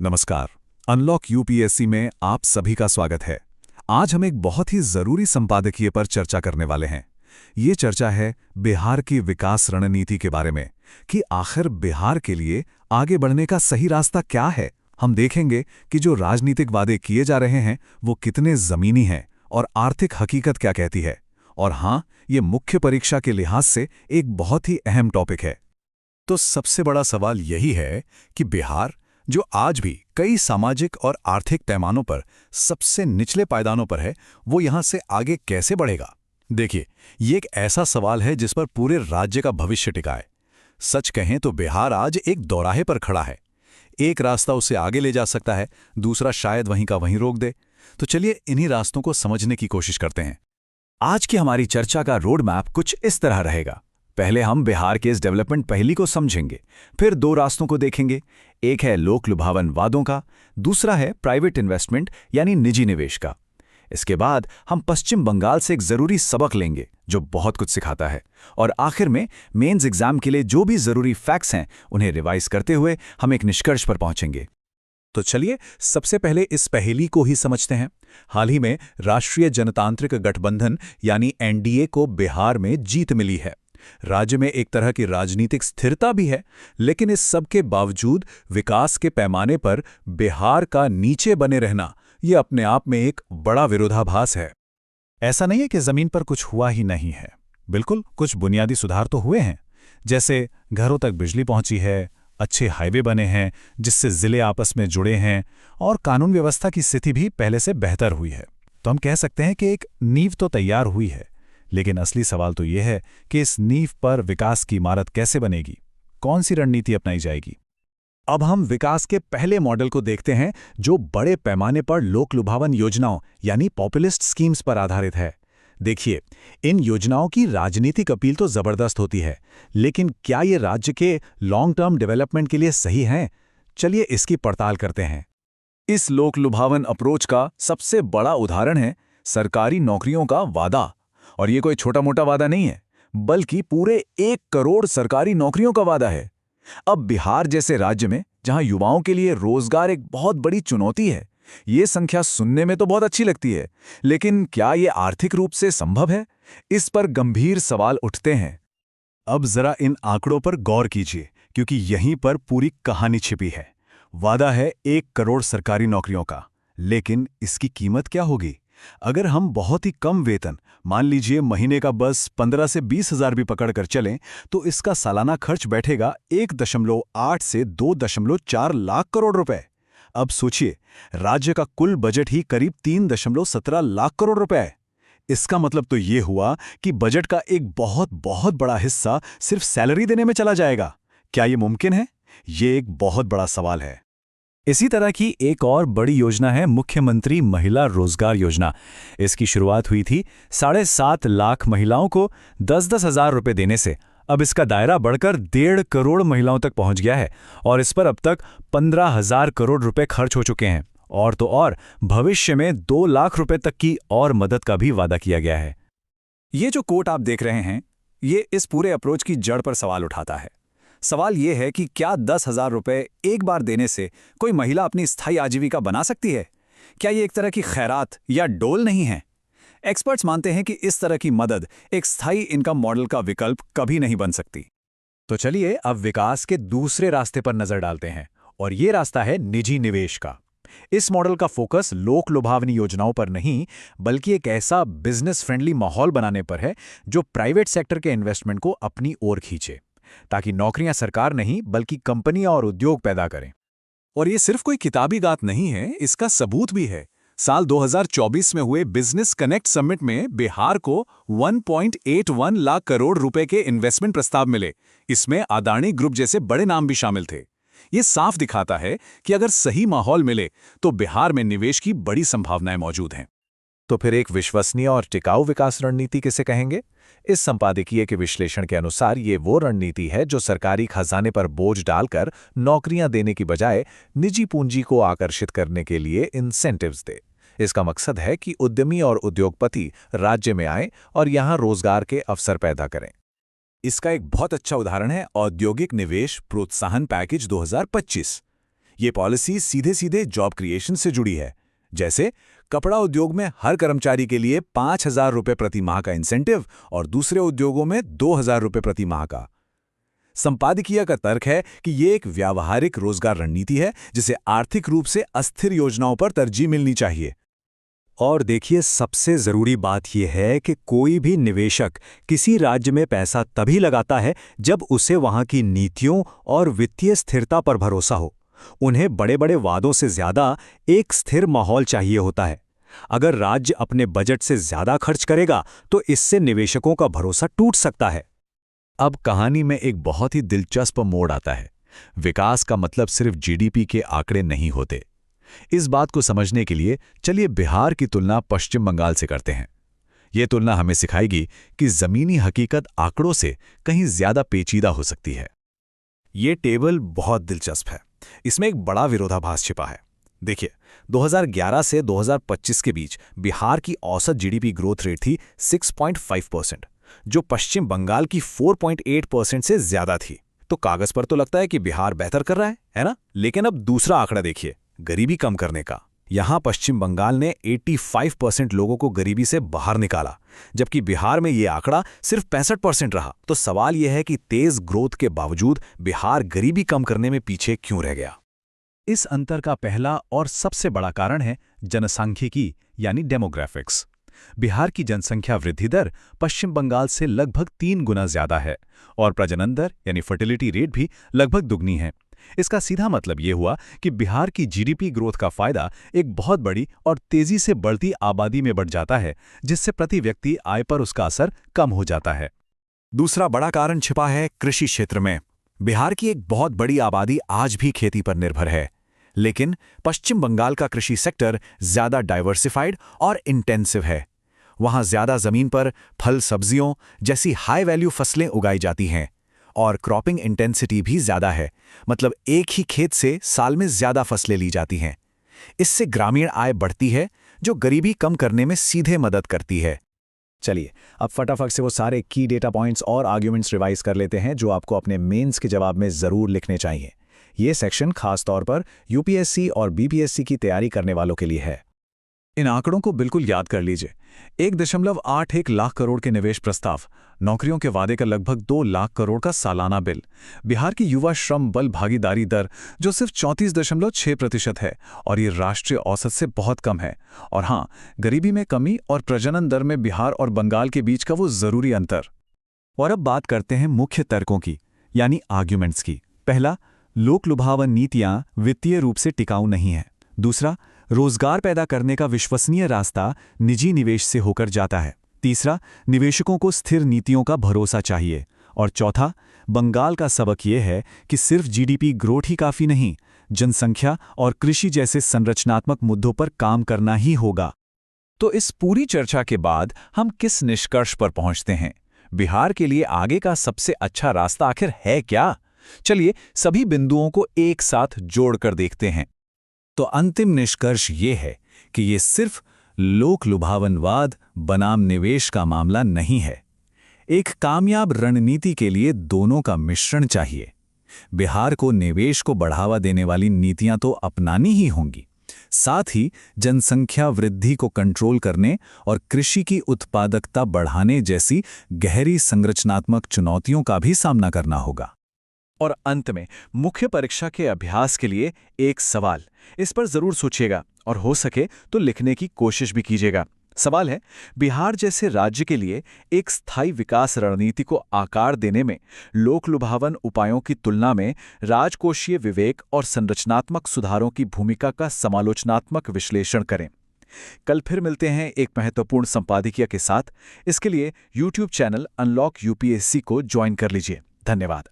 नमस्कार। Unlock UPSC में आप सभी का स्वागत है। आज हम एक बहुत ही जरूरी संपादकीय पर चर्चा करने वाले हैं। ये चर्चा है बिहार की विकास रणनीति के बारे में कि आखिर बिहार के लिए आगे बढ़ने का सही रास्ता क्या है। हम देखेंगे कि जो राजनीतिक वादे किए जा रहे हैं वो कितने जमीनी हैं और आर्थिक हकीकत क्या कहती है। और हाँ, ये मुख्य परीक्षा के लिहाज से एक बहुत ही अहम टॉपिक है। तो सबसे बड़ा सवाल यही है कि बिहार, जो आज भी कई सामाजिक और आर्थिक पैमानों पर सबसे निचले पायदानों पर है, वो यहाँ से आगे कैसे बढ़ेगा। देखिए, ये एक ऐसा सवाल है जिस पर पूरे राज्य का भविष्य टिका है। सच कहें तो बिहार आज एक दोराहे पर खड़ा है। एक रास्ता उसे आगे ले जा सकता है, दूसरा शायद वहीं का वहीं रोक दे। तो चलिए इन्हीं रास्तों को समझने की कोशिश करते हैं। आज की हमारी चर्चा का रोड मैप कुछ इस तरह रहेगा। पहले हम बिहार के इस डेवलपमेंट पहली को समझेंगे, फिर दो रास्तों को देखेंगे। एक है लोक लुभावन वादों का, दूसरा है प्राइवेट इन्वेस्टमेंट यानी निजी निवेश का। इसके बाद हम पश्चिम बंगाल से एक जरूरी सबक लेंगे जो बहुत कुछ सिखाता है, और आखिर में मेंस एग्जाम के लिए जो भी जरूरी फैक्ट्स हैं उन्हें रिवाइज करते हुए हम एक निष्कर्ष पर पहुंचेंगे। तो चलिए सबसे पहले इस पहेली को ही समझते हैं। हाल ही में राष्ट्रीय जनतांत्रिक गठबंधन यानी एनडीए को बिहार में जीत मिली है। राज्य में एक तरह की राजनीतिक स्थिरता भी है, लेकिन इस सब के बावजूद विकास के पैमाने पर बिहार का नीचे बने रहना ये अपने आप में एक बड़ा विरोधाभास है। ऐसा नहीं है कि जमीन पर कुछ हुआ ही नहीं है। बिल्कुल, कुछ बुनियादी सुधार तो हुए हैं। जैसे घरों तक बिजली पहुंची है, अच्छे हाईवे बने हैं जिससे जिले आपस में जुड़े हैं, और कानून व्यवस्था की स्थिति भी पहले से बेहतर हुई है। तो हम कह सकते हैं कि एक नींव तो तैयार हुई है। लेकिन असली सवाल तो यह है कि इस नींव पर विकास की इमारत कैसे बनेगी, कौन सी रणनीति अपनाई जाएगी। अब हम विकास के पहले मॉडल को देखते हैं जो बड़े पैमाने पर लोक लुभावन योजनाओं यानी पॉपुलिस्ट स्कीम्स पर आधारित है। देखिए, इन योजनाओं की राजनीतिक अपील तो जबरदस्त होती है, लेकिन क्या ये राज्य के लॉन्ग टर्म डेवलपमेंट के लिए सही हैं? चलिए इसकी पड़ताल करते हैं। इस लोक लुभावन अप्रोच का सबसे बड़ा उदाहरण है सरकारी नौकरियों का वादा। और ये कोई छोटा मोटा वादा नहीं है, बल्कि पूरे 1 करोड़ सरकारी नौकरियों का वादा है। अब बिहार जैसे राज्य में, जहां युवाओं के लिए रोजगार एक बहुत बड़ी चुनौती है, ये संख्या सुनने में तो बहुत अच्छी लगती है, लेकिन क्या ये आर्थिक रूप से संभव है? इस पर गंभीर सवाल उठते हैं। अब जरा इन आंकड़ों पर गौर कीजिए, क्योंकि यहीं पर पूरी कहानी छिपी है। वादा है 1 करोड़ सरकारी नौकरियों का, लेकिन इसकी कीमत क्या होगी? अगर हम बहुत ही कम वेतन, मान लीजिए महीने का बस 15 से 20 हजार भी पकड़कर चलें, तो इसका सालाना खर्च बैठेगा 1.8 से 2.4 लाख करोड़ रुपए। अब सोचिए, राज्य का कुल बजट ही करीब 3.17 लाख करोड़ रुपए है। इसका मतलब तो ये हुआ कि बजट का एक बहुत बहुत बड़ा हिस्सा सिर्फ सैलरी देने में चला जाएगा। क्या ये मुमकिन है? ये एक बहुत बड़ा सवाल है। इसी तरह की एक और बड़ी योजना है मुख्यमंत्री महिला रोजगार योजना। इसकी शुरुआत हुई थी 7.5 लाख महिलाओं को 10-10 हजार रुपये देने से। अब इसका दायरा बढ़कर 1.5 करोड़ महिलाओं तक पहुंच गया है, और इस पर अब तक 15,000 करोड़ रुपए खर्च हो चुके हैं। और तो और भविष्य में 2 लाख रुपए तक की और मदद का भी वादा किया गया है। ये जो कोट आप देख रहे हैं, ये इस पूरे अप्रोच की जड़ पर सवाल उठाता है। सवाल ये है कि क्या 10,000 रुपए एक बार देने से कोई महिला अपनी स्थायी आजीविका बना सकती है? क्या ये एक तरह की खैरात या डोल नहीं है? एक्सपर्ट्स मानते हैं कि इस तरह की मदद एक स्थायी इनकम मॉडल का विकल्प कभी नहीं बन सकती। तो चलिए अब विकास के दूसरे रास्ते पर नजर डालते हैं, और ये रास्ता है निजी निवेश का। इस मॉडल का फोकस लोक लुभावनी योजनाओं पर नहीं, बल्कि एक ऐसा बिजनेस फ्रेंडली माहौल बनाने पर है जो प्राइवेट सेक्टर के इन्वेस्टमेंट को अपनी ओर खींचे, ताकि नौकरियां सरकार नहीं बल्कि कंपनियां और उद्योग पैदा करें। और ये सिर्फ कोई किताबी बात नहीं है, इसका सबूत भी है। साल 2024 में हुए बिजनेस कनेक्ट समिट में बिहार को 1.81 लाख करोड़ रुपए के इन्वेस्टमेंट प्रस्ताव मिले। इसमें अदानी ग्रुप जैसे बड़े नाम भी शामिल थे। ये साफ दिखाता है कि अगर सही माहौल मिले तो बिहार में निवेश की बड़ी संभावनाएं मौजूद हैं। तो फिर एक विश्वसनीय और टिकाऊ विकास रणनीति किसे कहेंगे? इस संपादकीय के विश्लेषण के अनुसार ये वो रणनीति है जो सरकारी खजाने पर बोझ डालकर नौकरियां देने की बजाय निजी पूंजी को आकर्षित करने के लिए इंसेंटिव्स दे। इसका मकसद है कि उद्यमी और उद्योगपति राज्य में आएं और यहां रोजगार के अवसर पैदा करें। इसका एक बहुत अच्छा उदाहरण है औद्योगिक निवेश प्रोत्साहन पैकेज 2025। ये पॉलिसी सीधे सीधे जॉब क्रिएशन से जुड़ी है। जैसे कपड़ा उद्योग में हर कर्मचारी के लिए 5,000 रुपये प्रति माह का इंसेंटिव और दूसरे उद्योगों में 2,000 रुपये प्रति माह का। संपादकीय का तर्क है कि ये एक व्यावहारिक रोजगार रणनीति है जिसे आर्थिक रूप से अस्थिर योजनाओं पर तरजीह मिलनी चाहिए। और देखिए, सबसे ज़रूरी बात यह है कि कोई भी निवेशक किसी राज्य में पैसा तभी लगाता है जब उसे वहां की नीतियों और वित्तीय स्थिरता पर भरोसा हो। उन्हें बड़े बड़े वादों से ज़्यादा एक स्थिर माहौल चाहिए होता है। अगर राज्य अपने बजट से ज़्यादा खर्च करेगा तो इससे निवेशकों का भरोसा टूट सकता है। अब कहानी में एक बहुत ही दिलचस्प मोड़ आता है। विकास का मतलब सिर्फ जीडीपी के आंकड़े नहीं होते। इस बात को समझने के लिए चलिए बिहार की तुलना पश्चिम बंगाल से करते हैं। ये तुलना हमें सिखाएगी कि जमीनी हकीकत आंकड़ों से कहीं ज्यादा पेचीदा हो सकती है। ये टेबल बहुत दिलचस्प है। इसमें एक बड़ा विरोधाभास छिपा है। देखिए, 2011 से 2025 के बीच बिहार की औसत जीडीपी ग्रोथ रेट थी 6.5%, जो पश्चिम बंगाल की 4.8% से ज्यादा थी। तो कागज पर तो लगता है कि बिहार बेहतर कर रहा है ना? लेकिन अब दूसरा आंकड़ा देखिए, गरीबी कम करने का। यहां पश्चिम बंगाल ने 85% लोगों को गरीबी से बाहर निकाला, जबकि बिहार में यह आंकड़ा सिर्फ 65% रहा। तो सवाल यह है कि तेज ग्रोथ के बावजूद बिहार गरीबी कम करने में पीछे क्यों रह गया? इस अंतर का पहला और सबसे बड़ा कारण है जनसांख्यिकी यानी डेमोग्राफिक्स। बिहार की जनसंख्या वृद्धि दर पश्चिम बंगाल से लगभग 3 गुना ज्यादा है और प्रजनन दर यानी फर्टिलिटी रेट भी लगभग दुगनी है। इसका सीधा मतलब ये हुआ कि बिहार की जीडीपी ग्रोथ का फायदा एक बहुत बड़ी और तेजी से बढ़ती आबादी में बढ़ जाता है, जिससे प्रति व्यक्ति आय पर उसका असर कम हो जाता है। दूसरा बड़ा कारण छिपा है कृषि क्षेत्र में। बिहार की एक बहुत बड़ी आबादी आज भी खेती पर निर्भर है, लेकिन पश्चिम बंगाल का कृषि सेक्टर ज्यादा डाइवर्सिफाइड और इंटेंसिव है। वहां ज्यादा जमीन पर फल सब्जियों जैसी हाई वैल्यू फसलें उगाई जाती हैं और क्रॉपिंग इंटेंसिटी भी ज्यादा है, मतलब एक ही खेत से साल में ज्यादा फसलें ली जाती हैं। इससे ग्रामीण आय बढ़ती है, जो गरीबी कम करने में सीधे मदद करती है। चलिए अब फटाफट से वो सारे की डेटा पॉइंट्स और आर्ग्यूमेंट्स रिवाइज कर लेते हैं जो आपको अपने मेंस के जवाब में जरूर लिखने चाहिए। ये सेक्शन खास तौर पर यूपीएससी और बीपीएससी की तैयारी करने वालों के लिए है। इन आंकड़ों को बिल्कुल याद कर लीजिए। 1.81 लाख करोड़ के निवेश प्रस्ताव, नौकरियों के वादे का लगभग 2 लाख करोड़ का सालाना बिल, बिहार की युवा श्रम बल भागीदारी दर जो सिर्फ 34.6% है और ये राष्ट्रीय औसत से बहुत कम है। और हाँ, गरीबी में कमी और प्रजनन दर में बिहार और बंगाल के बीच का वो जरूरी अंतर। और अब बात करते हैं मुख्य तर्कों की, यानी आर्ग्यूमेंट्स की। पहला, लोक लुभावन नीतियां वित्तीय रूप से टिकाऊ नहीं है। दूसरा, रोजगार पैदा करने का विश्वसनीय रास्ता निजी निवेश से होकर जाता है। तीसरा, निवेशकों को स्थिर नीतियों का भरोसा चाहिए। और चौथा, बंगाल का सबक यह है कि सिर्फ जीडीपी ग्रोथ ही काफी नहीं, जनसंख्या और कृषि जैसे संरचनात्मक मुद्दों पर काम करना ही होगा। तो इस पूरी चर्चा के बाद हम किस निष्कर्ष पर पहुंचते हैं? बिहार के लिए आगे का सबसे अच्छा रास्ता आखिर है क्या? चलिए सभी बिंदुओं को एक साथ जोड़कर देखते हैं। तो अंतिम निष्कर्ष ये है कि ये सिर्फ लोक लुभावनवाद बनाम निवेश का मामला नहीं है। एक कामयाब रणनीति के लिए दोनों का मिश्रण चाहिए। बिहार को निवेश को बढ़ावा देने वाली नीतियां तो अपनानी ही होंगी, साथ ही जनसंख्या वृद्धि को कंट्रोल करने और कृषि की उत्पादकता बढ़ाने जैसी गहरी संरचनात्मक चुनौतियों का भी सामना करना होगा। और अंत में मुख्य परीक्षा के अभ्यास के लिए एक सवाल, इस पर जरूर सोचिएगा और हो सके तो लिखने की कोशिश भी कीजिएगा। सवाल है, बिहार जैसे राज्य के लिए एक स्थायी विकास रणनीति को आकार देने में लोक लुभावन उपायों की तुलना में राजकोषीय विवेक और संरचनात्मक सुधारों की भूमिका का समालोचनात्मक विश्लेषण करें। कल फिर मिलते हैं एक महत्वपूर्ण संपादकीय के साथ। इसके लिए YouTube चैनल अनलॉक यूपीएससी को ज्वाइन कर लीजिए। धन्यवाद।